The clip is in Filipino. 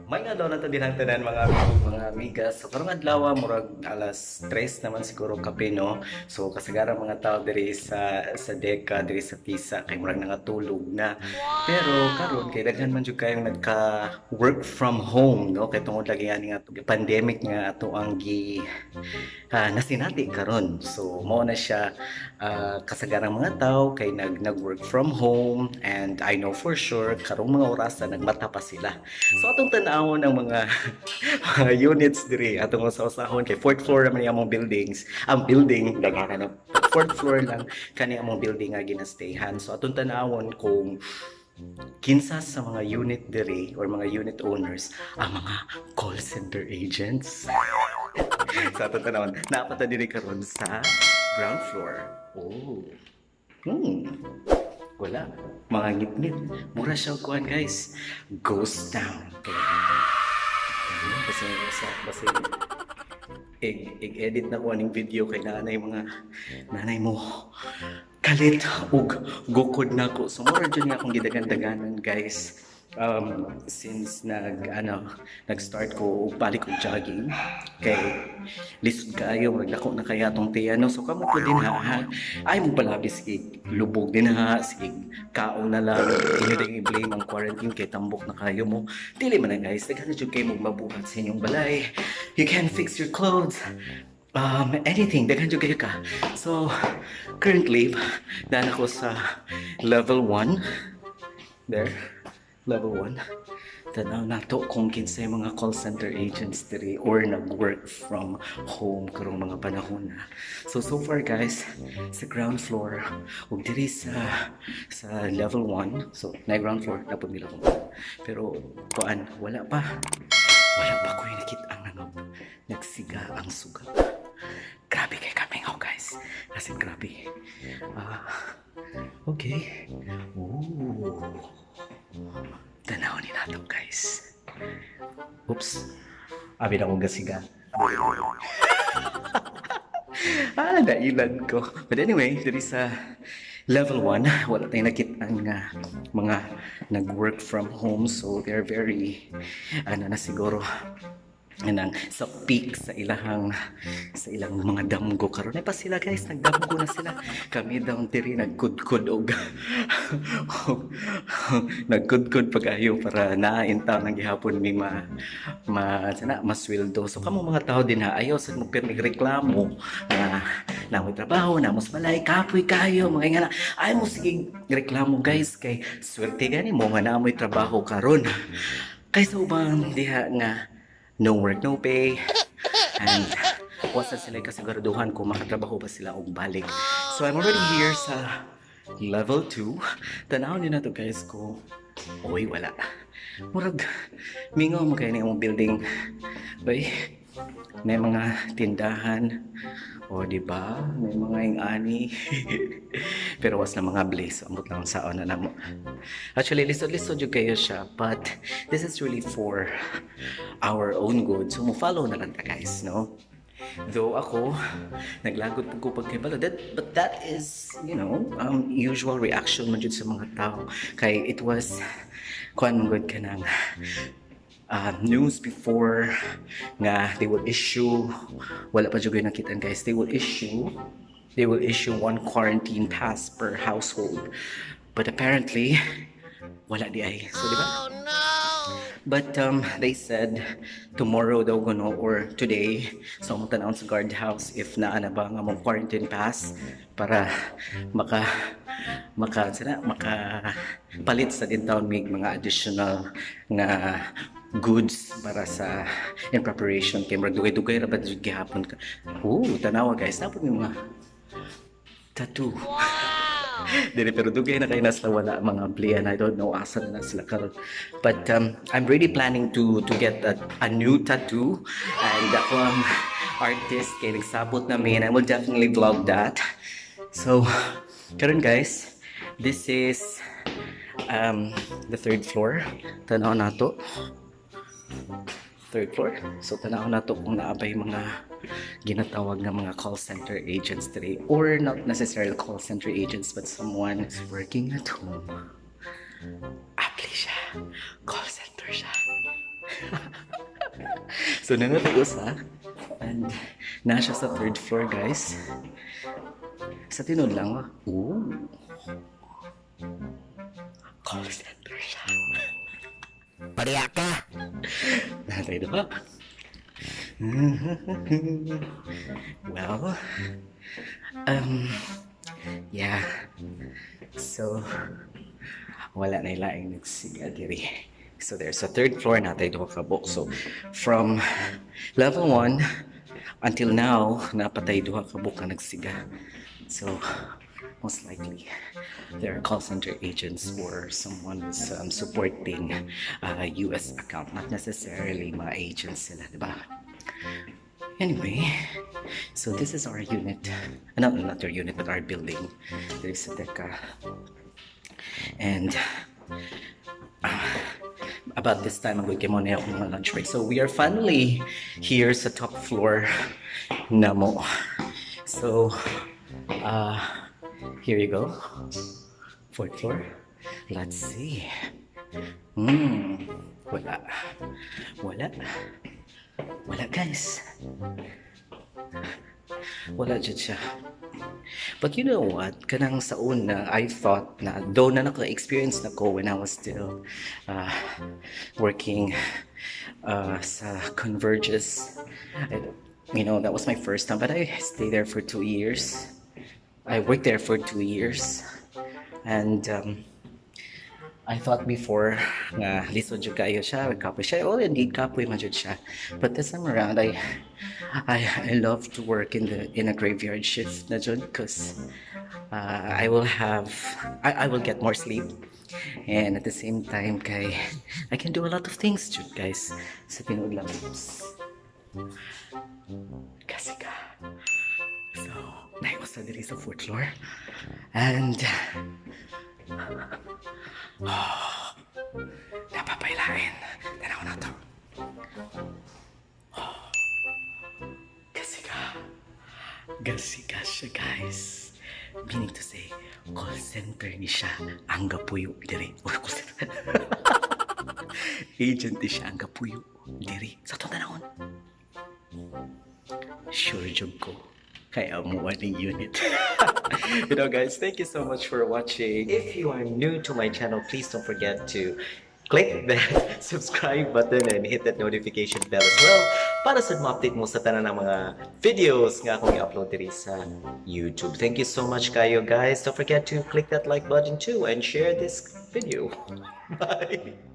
May nga daw na din tanan mga amigas. So karong adlaw murag alas 3 naman siguro kape no. So kasagaran mga tao diri sa Deka diri sa Tisa kay murag nangatulog na. Pero karon kay daghan man jud kayong nagka work from home no kay tungod lagi ani nga pandemic nga ato ang nasinati karon. So mao na siya kasagarang mga tao kay nag-work from home and I know for sure karong mga oras na nagmata pa sila. So atong tan-awon ang mga mga units diri atong usahon kay fourth floor naman yung among buildings. Ang building daghan na fourth floor lang kani among building nga ginastayhan. So atong tan-awon kung kinsa sa mga unit diri or mga unit owners ang mga call center agents. Sa atong tan-awon napata diri karon sa ground floor. Oh. Wala. Mga ngit-ngit. Mura siya kuhan guys. Ghost town. Basta i-edit na ko aning video kay nanay mo kalit ug gukod na ko. So mura dyan nga akong gidagan-daganan guys. Since nag-start ko balik og jogging kay lisod kaayo magdako na kaya tong tiyano so kamo ko din ha ay mo palabis lubog din ha sige kaon na lang inyo ding i-blame ang quarantine kay tambok na kayo mo dili man na guys daghan na jud kay mo mabuhat sa inyong balay you can fix your clothes anything daghan jud kayo ka so currently daan ako sa level 1 there level 1 tanaw nato kung kinsay mga call center agents diri or nag-work from home karong mga panahon na. So far guys, sa ground floor ug diri sa level 1, so na ground floor na pud nila ko. Pero kuan wala pa ko nakita ang nagsiga ang suga. Grabe kay kami guys. Kasi grabe. Okay. Ooh. Tanawin natin guys. Oops. Abi na akong gasiga. Nailan ko. But anyway, diri sa level 1, wala tayong nakita nga mga nag-work from home. So they're very, na siguro, sa peak sa ilang mga damgo karon ay pa sila guys nagdamgo na sila kami daw diri nagkudkod og nagkudkod pagayo para naintaw ng gihapon mi masweldo so kamo mga tao din ha ayaw sa mo reklamo na mo trabaho na mos malay kapoy kayo mga nga ay mo sige reklamo guys kay swerte gani mo nga na mo'y trabaho karon kaysa ubang diha nga no work, no pay. And wasa sila kasiguraduhan kung makatrabaho ba sila o balik. So I'm already here sa level 2. Tanawin nyo na to guys ko. Uy, wala. Murag, mingaw mo kayo na yung building. Bay, may mga tindahan. O, diba? May mga ingani. Pero was na mga blaze. Ambot lang sa na namo. Actually, lisod-lisod yung kayo siya. But, this is really for our own good. So, mo-follow na lang ta guys, no? Though ako, naglagod po ko pagkibalo. But that is, usual reaction man dyan sa mga tao. Kay it was, kuhan mong good ka ng news before nga they will issue wala pa jud nakitaan guys they will issue one quarantine pass per household but apparently wala di ay so di ba but they said tomorrow daw gano or today so mo tan sa guardhouse if naa na ba nga mong quarantine pass para maka palit sa din taon mig mga additional nga goods para sa in preparation kay murag dugay-dugay ra ba jud gihapon ka. Tanawa guys, tapos may mga tattoo. Dili pero dugay na kay nasa wala mga amplian. I don't know asa na sila karon. But I'm really planning to get a new tattoo and ako ang artist kay nagsabot namin. I will definitely vlog that. So, karon guys, this is the third floor. Tanaw nato. Third floor. So tanaw na to kung naabay mga ginatawag na mga call center agents today or not necessarily call center agents but someone is working at home. Apply siya. Call center siya. So nanatay usa and na siya sa third floor guys. Sa tinod lang oh. Ooh. Call center siya. Pariya ka! Nanatay doon. Well, yeah. So, wala na ilaing nagsiga diri. So there's a third floor natay duha ka book. So from level 1 until now napatay duha ka book ka nagsiga. So most likely there are call center agents or someone who's supporting US account, not necessarily mga agents sila, diba? Anyway, so this is our unit. Not our unit, but our building. There is a deca. And about this time, I'm going to ako ng lunch break. So we are finally here sa top floor namo. So, here you go. Fourth floor. Let's see. Wala. Wala. Wala guys. Wala dyan siya. But you know what? Kanang sa una, I thought na, though na naka-experience na ko when I was still working sa Converges. You know, that was my first time, but I stayed there for 2 years. I worked there for 2 years. And I thought before na lisod jud kayo siya, kapoy siya. Oh, indeed kapoy man jud siya. But this time around, I love to work in a graveyard shift na jud because I will get more sleep, and at the same time kay I can do a lot of things jud guys sa tinuod lang. Kasi ka. So, naiwas na diri sa fourth floor. And napapailain. Tanaw na to. Gasika siya guys. Meaning to say, call center ni siya ang gapuyo diri. Call center. Agent ni siya ang gapuyo diri. Sa to tanahon. Sure job ko. Kaya mo waning unit. You know guys, thank you so much for watching. If you are new to my channel, please don't forget to click that subscribe button and hit that notification bell as well para sa ma-update mo sa tanan ng mga videos nga akong i-upload diri sa YouTube. Thank you so much kayo guys. Don't forget to click that like button too and share this video. Bye!